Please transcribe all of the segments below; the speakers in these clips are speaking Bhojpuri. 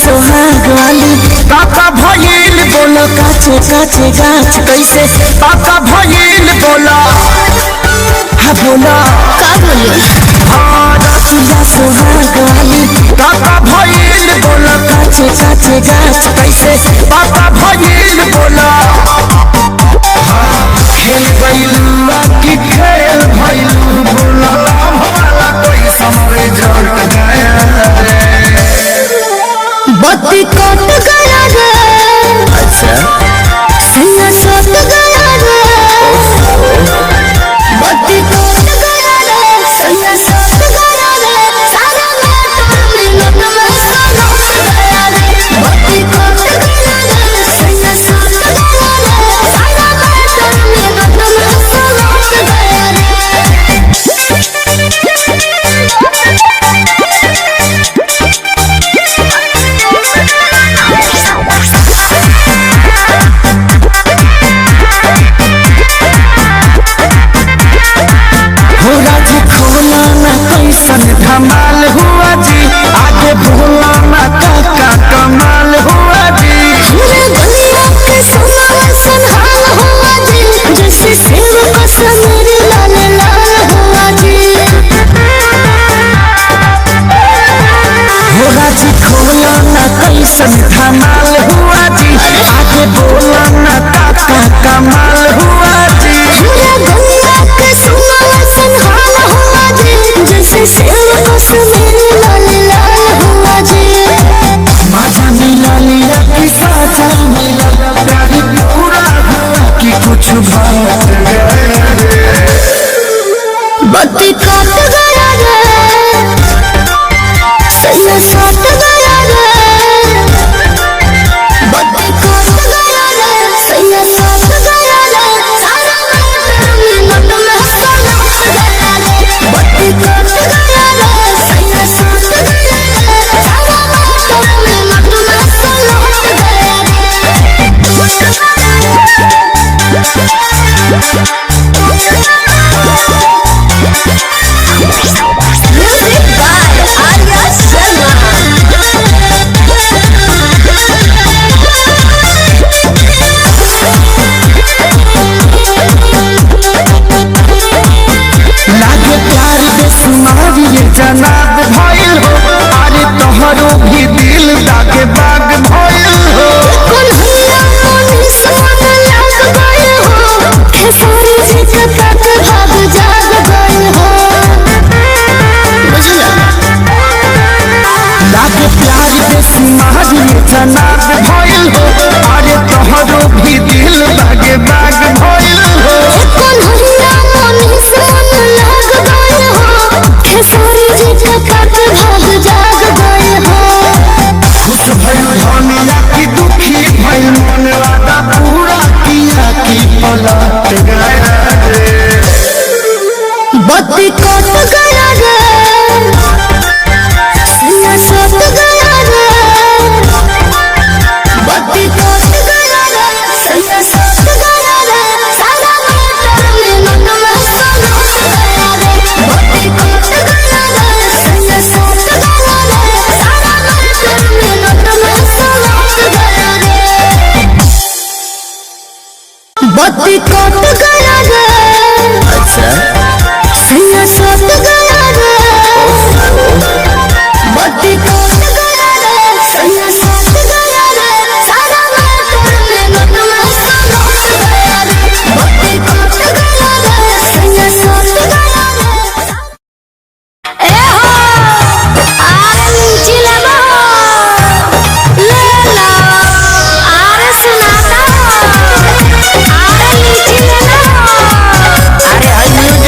सोहाग वाली काका भइल बोलो काचे काचे गाछ कैसे काका भइल बोलो हाँ बोलो का बोलियो हाँ रतिया सोहाग वाली काका भइल बोलो काचे काचे गाछ कैसे काका भइल बोलो खेल गइल की खेल भइल बोलो हमारा कोई समरे जड़ गया बत्ती कट गया रे। अच्छा सैया सट गया रे। बत्ती कट गया रे। सैया सट गया रे। सारा मोटर मिनट में सलट गया रे। बत्ती कट गया रे। सैया सट गया रे। सारा मोटर मिनट में सलट गया रे। धमाल हुआ जी आगे भोला ना काका कमाल हुआ जी मेरे गलियों के सोना संहाल हुआ जी जैसे सेब का समीर लाल लाल हुआ जी होगा जी खोला ना कैसन धमाल हुआ जी आगे भोला ना काका कमाल हुआ जी मेरे गलियों के सोना संहाल हुआ जी जैसे सेब का समीर लाल लाल हुआ जी मजा मिला लिया कि साजा मिला प्यारी पूरा हुआ कि कुछ बात बत्ती कट गया रे। सैया सट गया रे। बत्ती कट गया रे। सैया सट गया रे। सारा मोटर मिनट में सलट गया रे। बत्ती कट गया रे। सैया सट गया रे। सारा मोटर मिनट में सलट गया Music by Arya Sharma. लागे प्यार बेसुमार ये जनाब भइल हो अरे तोहरो भी दिल दागे बाग भइल हो कन्हैया मोनी सोन लग गए हो खेसारी जी के तक भाग जाग गए हो बुझला लागे प्यार बेसुमार ये जनाब भइल हो अरे तोहरो भी दिल दागे बाग भइल हो कन्हैया मोनी सोन लग गए हो खेसारी जी के तक भाग जाग गए हो खुश भइल धनिया की दुखी भइल मन वादा पूरा किया की पलट गया रे बत्ती कट गया रे। सैया सट गया रे। बत्ती कट गया रे। सैया सट गया रे। सारा मोटर मिनट में सलट गया रे। बत्ती कट गया रे। सैया सट गया रे। सारा मोटर मिनट में सलट गया रे। बत्ती कट गया रे। अच्छा सैया सट गया रे। बत्ती कट गया रे। सैया सट गया रे। सारा मोटर मिनट में सलट गया रे। बत्ती कट गया रे। सैया सट गया रे। ए हो आरे लीची लेबो ले लो आरे सुनाता आरे लीची ले लो अरे हई न्यूज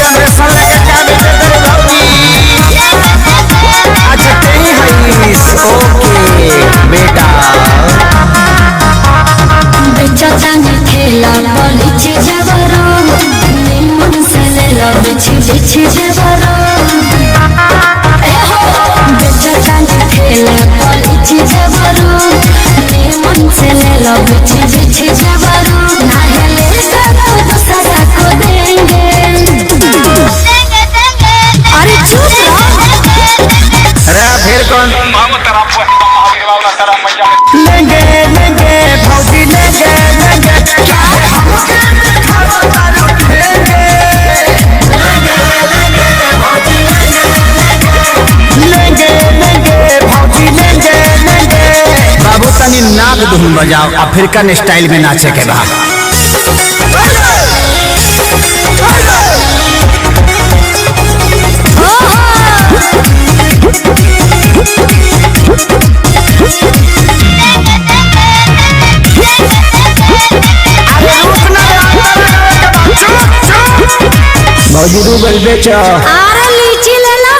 बिछी जबरो बेचतानी ठेला पर बिछी जबरो मन से ले लो बिछी जबरो ना हेले तो दूसरा को देंगे अरे चुप अरे फिर कौन लेंगे लेंगे भौजी लेंगे लेंगे क्या है हमके दिखावा तारू लेंगे लेंगे लेंगे भौजी लेंगे लेंगे बाबू तनी नाग धुन बजाओ अफ्रीकन स्टाइल में नाचे के बाद भौजी रूबल बेचो आरे लीची ले लो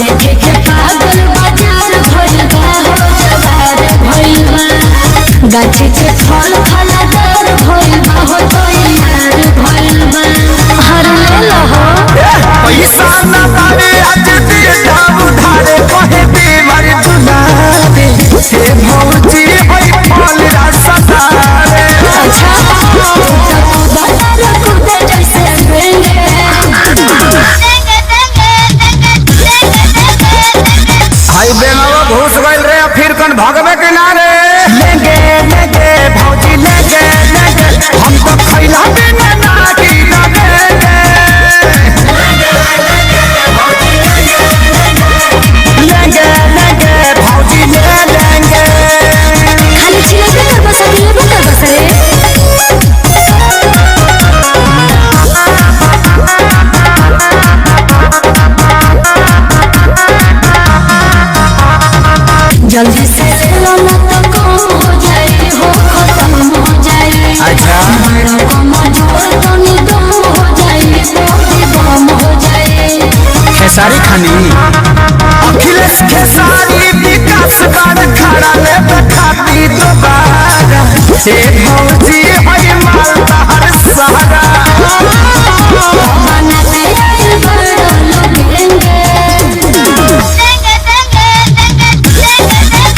देखे के पागल बाजार भइल बा हो जवार भइल बा गाछी के फल फलादार भइल बा हो तैयार भइल बा हर ले लो हो पैसा न बारे आज दे दाम उधारे कहे बीमार दुलारे हे भौजी होई फल रसदारे अच्छा तो बाजार कुदे जैसे बेंगे हाई बेंगवा घुस गइल रे फिर कौन भगवे किनारे लेंगे लेंगे भौजी लेंगे लेंगे हम तो खैला बिना ना की लगेंगे लेंगे लेंगे भौजी ले लेंगे खाली चिल्लाते कर बस अकेले भी कर बस रे जल्दी से ले लो ना तो कम हो जाए हो खत्म हो जाए अच्छा बड़ा कम जोर तो निगम हो जाए तो बम हो जाए खेसारी खानी अखिलेश खेसारी विकास बार खड़ा ले खाती दोबारा हे भौजी होई मालदा हर सहारा बनाते आए बड़ा लोगेंगे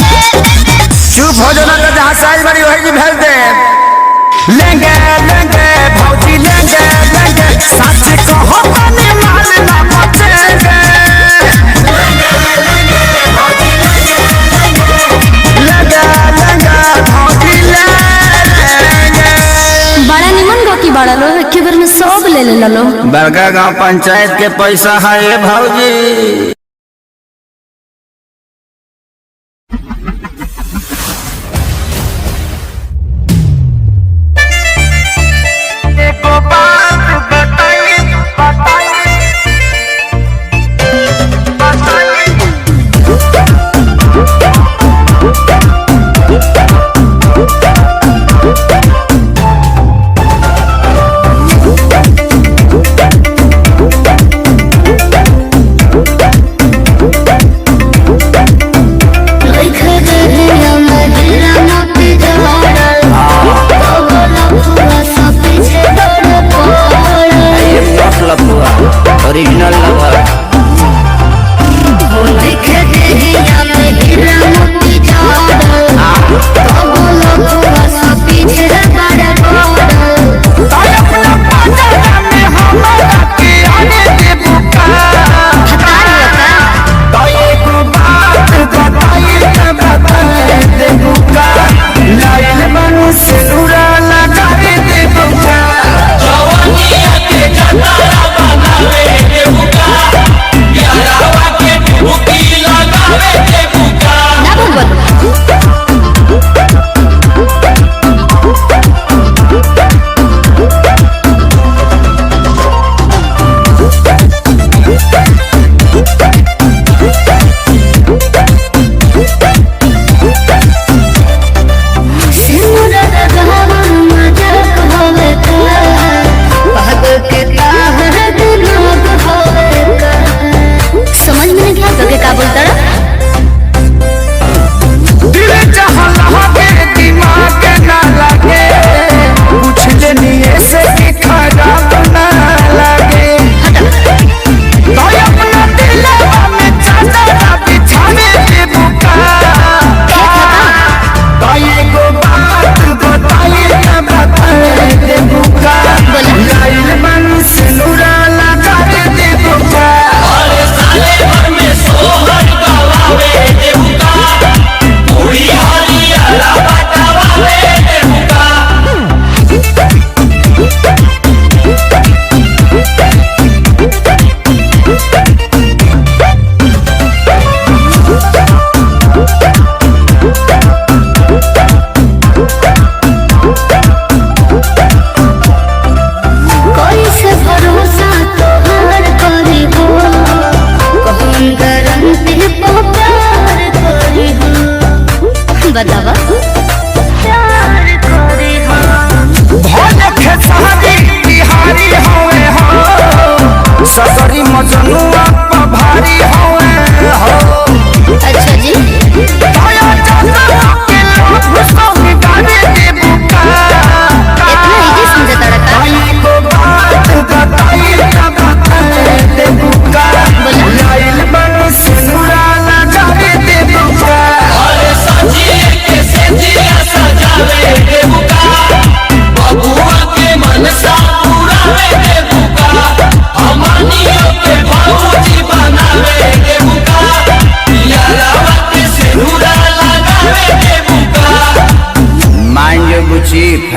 चुप हो जाना तो जहाँ साइज बड़ी होगी भेज दे लेंगे लेंगे भौजी लेंगे लेंगे सच कहो तनी माल ना बचेंगे लेंगे लेंगे भौजी लेंगे बड़ा निमन गो की बड़ा लो एक बार में सब ले ले लो बड़का गांव पंचायत के पैसा है भौजी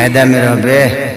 फायदा में रहबे।